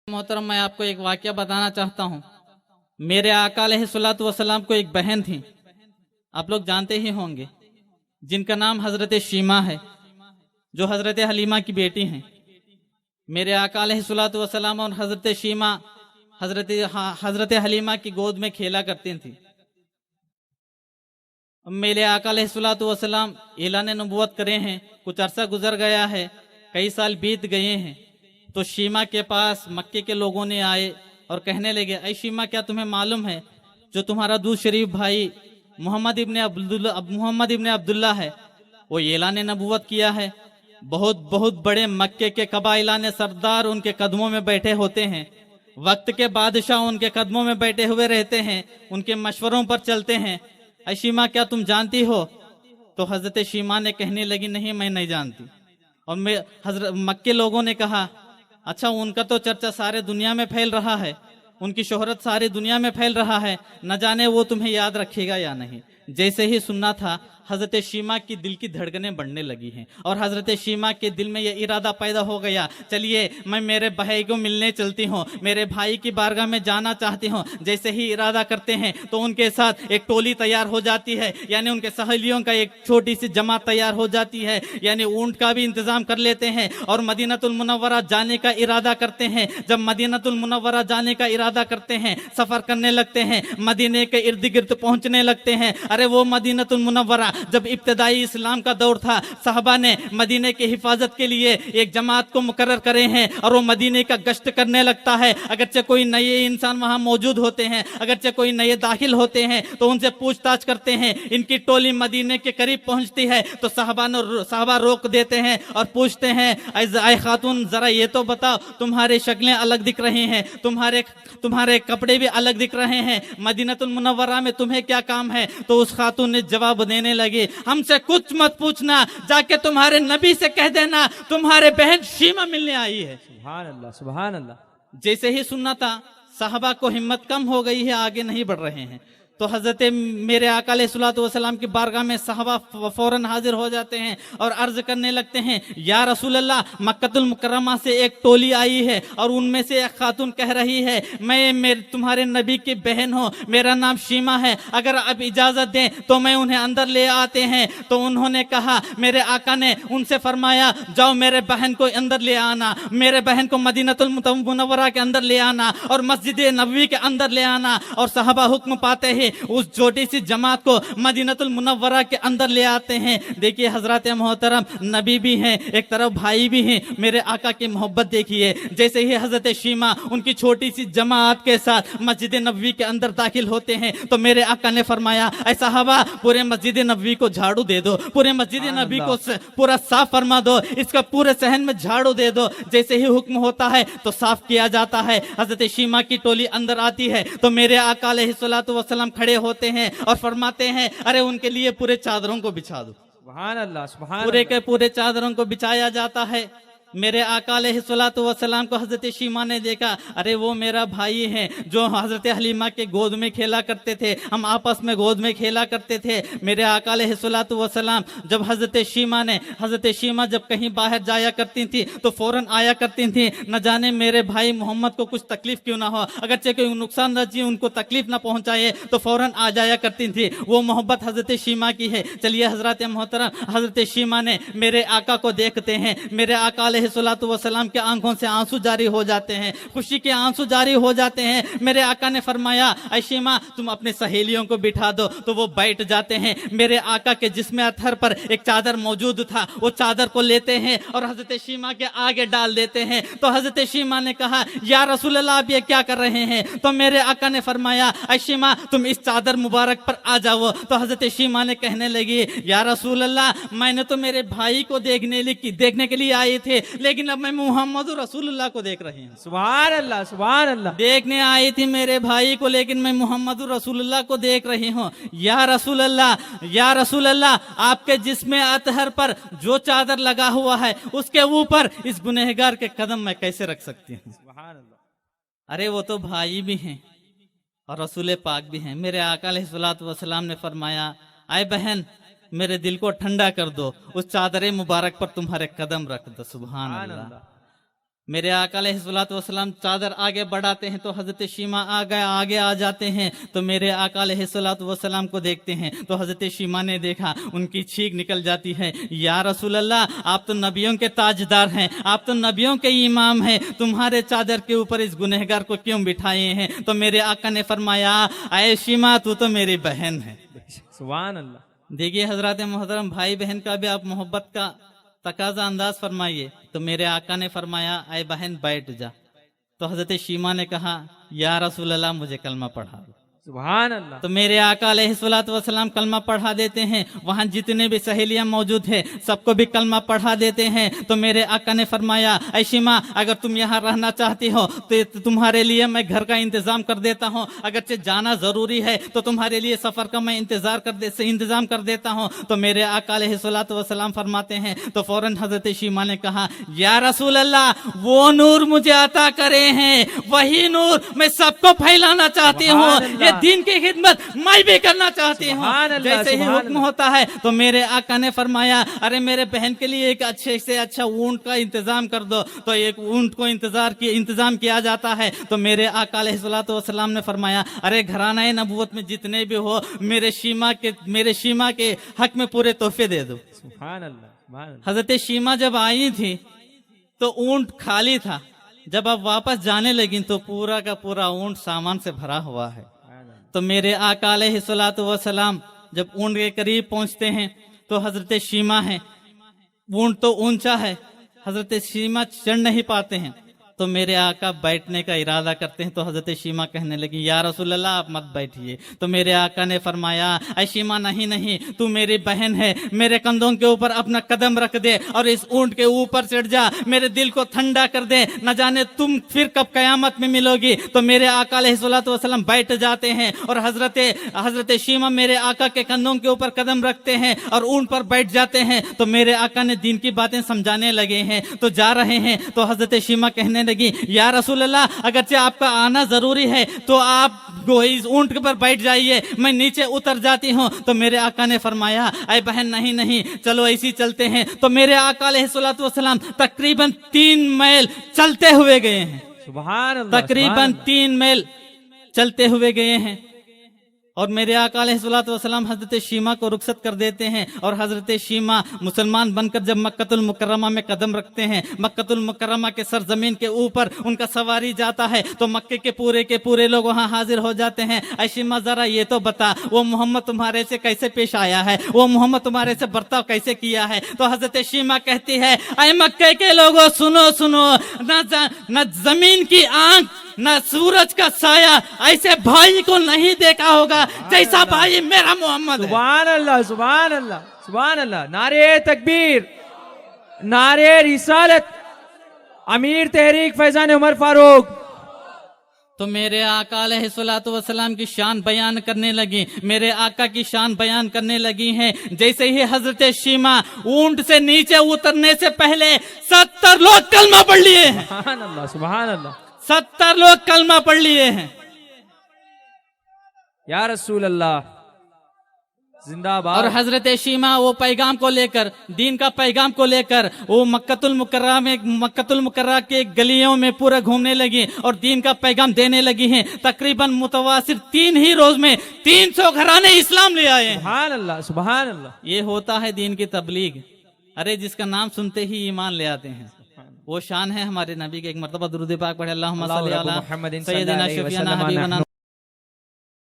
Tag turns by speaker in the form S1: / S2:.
S1: मोहतरम, मैं आपको एक वाकया बताना चाहता हूँ। मेरे आका अलैहिस्सलातु वस्सलाम को एक बहन थी, आप लोग जानते ही होंगे, जिनका नाम हजरत शीमा है, जो हजरत हलीमा की बेटी हैं। मेरे आका अलैहिस्सलातु वस्सलाम और हजरत शीमा हजरत हलीमा की गोद में खेला करती थी। मेरे आका अलैहिस्सलातु वस्सलाम ऐलान नबुव्वत करे हैं, कुछ अरसा गुजर गया है, कई साल बीत गए हैं, तो शीमा के पास मक्के के लोगों ने आए और कहने लगे, ऐ शीमा, क्या तुम्हें मालूम है जो तुम्हारा दूध शरीफ भाई मोहम्मद इब्ने अब्दुल्ला है, वो ऐलान नबुव्वत किया है। बहुत बड़े मक्के के कबाइलाने सरदार उनके कदमों में बैठे होते हैं, वक्त के बादशाह उनके कदमों में बैठे हुए रहते हैं, उनके मशवरों पर चलते हैं। ऐ शीमा, क्या तुम जानती हो? तो हजरत शीमा ने कहने लगी, नहीं, मैं नहीं जानती। और मक्के लोगों ने कहा, अच्छा, उनका तो चर्चा सारे दुनिया में फैल रहा है, उनकी शोहरत सारी दुनिया में फैल रहा है, न जाने वो तुम्हें याद रखेगा या नहीं। जैसे ही सुनना था, हजरत शीमा की दिल की धड़कनें बढ़ने लगी हैं और हजरत शीमा के दिल में यह इरादा पैदा हो गया, चलिए मैं मेरे भाई को मिलने चलती हूँ, मेरे भाई की बारगाह में जाना चाहती हूँ। जैसे ही इरादा करते हैं तो उनके साथ एक टोली तैयार हो जाती है, यानी उनके सहेलियों का एक छोटी सी जमात तैयार हो जाती है, यानी ऊंट का भी इंतजाम कर लेते हैं और मदीनतुल मुनव्वरा जाने का इरादा करते हैं। जब मदीनतुल मुनव्वरा जाने का इरादा करते हैं, सफर करने लगते हैं, मदीने के इर्द गिर्द पहुंचने लगते हैं। अरे वो मदीनतुल मुनव्वरा जब इब्तिदाई इस्लाम का दौर था, साहबा ने मदीने की हिफाजत के लिए एक जमात को मुकर्रर करे हैं और वो मदीने का गश्त करने लगता है। अगरचे कोई नए इंसान वहां मौजूद होते हैं, अगरचे कोई नए दाखिल होते हैं, तो उनसे पूछताछ करते हैं। इनकी टोली मदीने के करीब पहुंचती है तो साहबा रोक देते हैं और पूछते हैं, ऐ खातून, जरा ये तो बताओ, तुम्हारी शक्लें अलग दिख रही हैं, तुम्हारे कपड़े भी अलग दिख रहे हैं, मदीनतुल मुनव्वरा में तुम्हें क्या काम है? तो उस खातून ने जवाब देने लगी, हमसे कुछ मत पूछना, जाके तुम्हारे नबी से कह देना तुम्हारे बहन शीमा मिलने आई है।
S2: सुभान अल्लाह, सुभान अल्लाह।
S1: जैसे ही सुनना था, साहबा को हिम्मत कम हो गई है, आगे नहीं बढ़ रहे हैं। तो हजरत मेरे आका अलैहिस्सलातु वस्सलाम की बारगाह में साहबा फौरन हाजिर हो जाते हैं और अर्ज करने लगते हैं, या रसूल अल्लाह, मक्कतुल मुकर्रमा से एक टोली आई है और उनमें से एक खातून कह रही है, मैं तुम्हारे नबी की बहन हूँ, मेरा नाम शीमा है, अगर अब इजाजत दें तो मैं उन्हें अंदर ले आते हैं। तो उन्होंने कहा, मेरे आका ने उनसे फरमाया, जाओ मेरे बहन को अंदर ले आना, मेरे बहन को मदीनतुल मुनव्वरा के अंदर ले आना और मस्जिद नबवी के अंदर ले आना। और साहबा हुक्म पाते ही उस छोटी सी जमात को मदीनतुल मुनव्वरा के अंदर ले आते हैं। देखिए हजरत मोहतरम, नबी भी हैं, एक तरफ भाई भी हैं, मेरे आका की मोहब्बत देखिए। जैसे ही हजरत शीमा उनकी छोटी सी जमात के साथ मस्जिद नबवी के अंदर दाखिल होते हैं तो मेरे आका ने फरमाया, ऐ साहबा, पूरे मस्जिद नबवी को झाड़ू दे दो, पूरे मस्जिद नबवी को पूरा साफ फरमा दो, इसका पूरे सहन में झाड़ू दे दो। जैसे ही हुक्म होता है तो साफ किया जाता है। हजरत शीमा की टोली अंदर आती है तो मेरे आका अलैहिस्सलातु वस्सलाम खड़े होते हैं और फरमाते हैं, अरे उनके लिए पूरे चादरों को बिछा दो।
S2: सुभान अल्लाह, सुभान
S1: पूरे के पूरे चादरों को बिछाया जाता है। मेरे आका अलैहिस्सलातु वस्सलाम को हजरत शीमा ने देखा, अरे वो मेरा भाई है जो हजरत हलीमा के गोद में खेला करते थे, हम आपस में गोद में खेला करते थे। मेरे आका अलैहिस्सलातु वस्सलाम जब हजरत शीमा जब कहीं बाहर जाया करती थी तो फौरन आया करती थी, न जाने मेरे भाई मोहम्मद को कुछ तकलीफ क्यों ना हो, अगरचे कोई नुकसान रजी उनको तकलीफ ना पहुंचाए, तो फौरन आ जाया करती थी। वो मोहब्बत हजरत शीमा की है। चलिए हजरत मोहतरम, हजरत शीमा ने मेरे आका को देखते हैं, मेरे आका अलैहिस्सलातु वस्सलाम के आंखों से आंसू जारी हो जाते हैं, खुशी के आंसू जारी हो जाते हैं। मेरे आका ने फरमाया, ऐ शीमा, तुम अपने सहेलियों को बिठा दो, तो वो बैठ जाते हैं। मेरे आका के जिस्म अतहर पर एक चादर मौजूद था, वो चादर को लेते हैं और हजरत शीमा के आगे डाल देते हैं। तो हजरत शीमा ने कहा, या रसूल अल्लाह, आप ये क्या कर रहे हैं? तो मेरे आका ने फरमाया, ऐ शीमा, तुम इस चादर मुबारक पर आ जाओ। तो हजरत शीमा ने कहने लगी, या रसूल अल्लाह, मैंने तो मेरे भाई को देखने के लिए आए थे, लेकिन अब मैं मोहम्मद रसूलुल्लाह को देख रही हूँ।
S2: सुभान अल्लाह, सुभान अल्लाह।
S1: देखने आई थी मेरे भाई को, लेकिन मैं मोहम्मद रसूलुल्लाह को देख रही हूँ। या रसूल अल्लाह, आपके जिस्म अतहर पर जो चादर लगा हुआ है उसके ऊपर इस गुनहगार के कदम मैं कैसे रख सकती हूँ?
S2: सुभान अल्लाह।
S1: अरे वो तो भाई भी हैं और रसूल पाक भी हैं। मेरे आका अलैहिस्सलातु वस्सलाम ने फरमाया, आए बहन, मेरे दिल को ठंडा कर दो, उस चादर मुबारक पर तुम्हारे कदम रख दो। सुभान अल्लाह। मेरे आका अलैहिस्सलातु वस्सलाम चादर आगे बढ़ाते हैं तो हजरत शीमा आगे आ जाते हैं, तो मेरे आका अलैहिस्सलातु वस्सलाम को देखते हैं तो हजरत शीमा ने देखा, उनकी चीख निकल जाती है, या रसूल अल्लाह, आप तो नबियों के ताजदार हैं, आप तो नबियों के इमाम हैं, तुम्हारे चादर के ऊपर इस गुनहगार को क्यों बिठाए हैं? तो मेरे आका ने फरमाया, ऐ शीमा, तू तो मेरी बहन है।
S2: सुभान अल्लाह।
S1: देखिए हजरत मोहतरम, भाई बहन का भी आप मोहब्बत का तकाजा अंदाज फरमाइए। तो मेरे आका ने फरमाया, ऐ बहन बैठ जा। तो हजरत शीमा ने कहा, या रसूल अल्लाह, मुझे कलमा पढ़ा दो।
S2: सुभान अल्लाह।
S1: तो मेरे आका अलैहिस्सलातु वस्सलाम कलमा पढ़ा देते हैं। वहां जितने भी सहेलियां मौजूद है सबको भी कलमा पढ़ा देते हैं। तो मेरे आका ने फरमाया, ऐ शीमा, अगर तुम यहाँ रहना चाहती हो तो तुम्हारे लिए मैं घर का इंतजाम कर देता हूँ, अगरचे जाना जरूरी है तो तुम्हारे लिए सफर का मैं इंतजाम कर देता हूँ। तो मेरे आका अलैहिस्सलातु वस्सलाम फरमाते हैं, तो फौरन हजरत शीमा ने कहा, या रसूल अल्लाह, वो नूर मुझे अता करे हैं, वही नूर मैं सबको फैलाना चाहती हूँ, दीन की खिदमत मैं भी करना चाहती हूँ। जैसे ही हुक्म होता है तो मेरे आका ने फरमाया, अरे मेरे बहन के लिए एक अच्छे से अच्छा ऊंट का इंतजाम कर दो। तो एक ऊंट को इंतजाम किया जाता है। तो मेरे आका अलैहिस्सलातु वस्सलाम ने फरमाया, अरे घराना नबूवत में जितने भी हो मेरे शीमा के हक में पूरे तोहफे दे दो।
S2: सुभान अल्लाह।
S1: हजरत शीमा जब आई थी तो ऊंट खाली था, जब अब वापस जाने लगी तो पूरा का पूरा ऊंट सामान से भरा हुआ है। तो मेरे आका अलैहिस्सलातु वस्सलाम जब ऊंट के करीब पहुंचते हैं तो हजरत शीमा है, ऊंट तो ऊंचा है, हजरत शीमा चढ़ नहीं पाते हैं। तो मेरे आका बैठने का इरादा करते हैं तो हजरत शीमा कहने लगी, या रसूल अल्लाह, आप मत बैठिए। तो मेरे आका ने फरमाया, ऐ शीमा, नहीं, तू मेरी बहन है, मेरे कंधों के ऊपर अपना कदम रख दे और इस ऊंट के ऊपर चढ़ जा, मेरे दिल को ठंडा कर दे, न जाने तुम फिर कब कयामत में मिलोगी। तो मेरे आका अलैहिस्सलातु वस्सलाम बैठ जाते हैं और हजरत शीमा मेरे आका के कंधों के ऊपर कदम रखते हैं और ऊंट पर बैठ जाते हैं। तो मेरे आका ने दीन की बातें समझाने लगे हैं, तो जा रहे हैं तो हजरत शीमा कहने लगी, या रसूल अल्लाह, अगरचे आपका आना जरूरी है तो आप इस ऊंट पर बैठ जाइए, मैं नीचे उतर जाती हूँ। तो मेरे आका ने फरमाया, ऐ बहन, नहीं, चलो ऐसी चलते हैं। तो मेरे आका अलैहिस्सलातु वस्सलाम तकरीबन 3 मील चलते हुए गए हैं।
S2: सुभान अल्लाह।
S1: तकरीबन 3 मील चलते हुए गए हैं और मेरे आका अलैहिस्सलातु वस्सलाम हजरत शीमा को रुखसत कर देते हैं। और हजरत शीमा मुसलमान बनकर जब मक्कतुल मुकर्रमा में कदम रखते हैं, मक्कतुल मुकर्रमा के सरजमीन के ऊपर उनका सवारी जाता है तो मक्के के पूरे लोग वहां हाजिर हो जाते हैं। ऐ शीमा, जरा ये तो बता, वो मोहम्मद तुम्हारे से कैसे पेश आया है, वो मोहम्मद तुम्हारे से बर्ताव कैसे किया है? तो हजरत शीमा कहती है, ऐ मक्के के लोगों, सुनो, न जमीन की आंख न सूरज का साया ऐसे भाई को नहीं देखा होगा जैसा भाई मेरा मोहम्मद है।
S2: सुभान अल्लाह, सुभान अल्लाह, सुभान अल्लाह। नारे तकबीर, नारे रिसालत, अमीर तहरीक फैजान उमर फारूक।
S1: तो मेरे आका अलैहिस्सलातु वस्सलाम की शान बयान करने लगी, मेरे आका की शान बयान करने लगी हैं। जैसे ही हजरत शीमा ऊंट से नीचे उतरने से पहले 70 लोग कलमा पढ़ लिए हैं।
S2: सुभान अल्लाह, सुभान अल्लाह।
S1: 70 लोग कलमा पढ़ लिए हैं।
S2: या रसूल अल्लाह जिंदाबाद।
S1: और हजरत शीमा वो पैगाम को लेकर, दीन का पैगाम को लेकर वो मक्कतुल मुकर्रमा के गलियों में पूरा घूमने लगी और दीन का पैगाम देने लगी हैं। तकरीबन मुतवासिर 3 ही रोज में 300 घराने इस्लाम ले आए हैं।
S2: सुभान अल्लाह, सुभान अल्लाह।
S1: ये होता है दीन की तबलीग। अरे जिसका नाम सुनते ही ईमान ले आते हैं, वो शान है हमारे नबी के। एक मरतबा दुरूद पाक पढ़े, अल्लाहुम्मा सल्ली अला सय्यदिना शफीअना हबीबना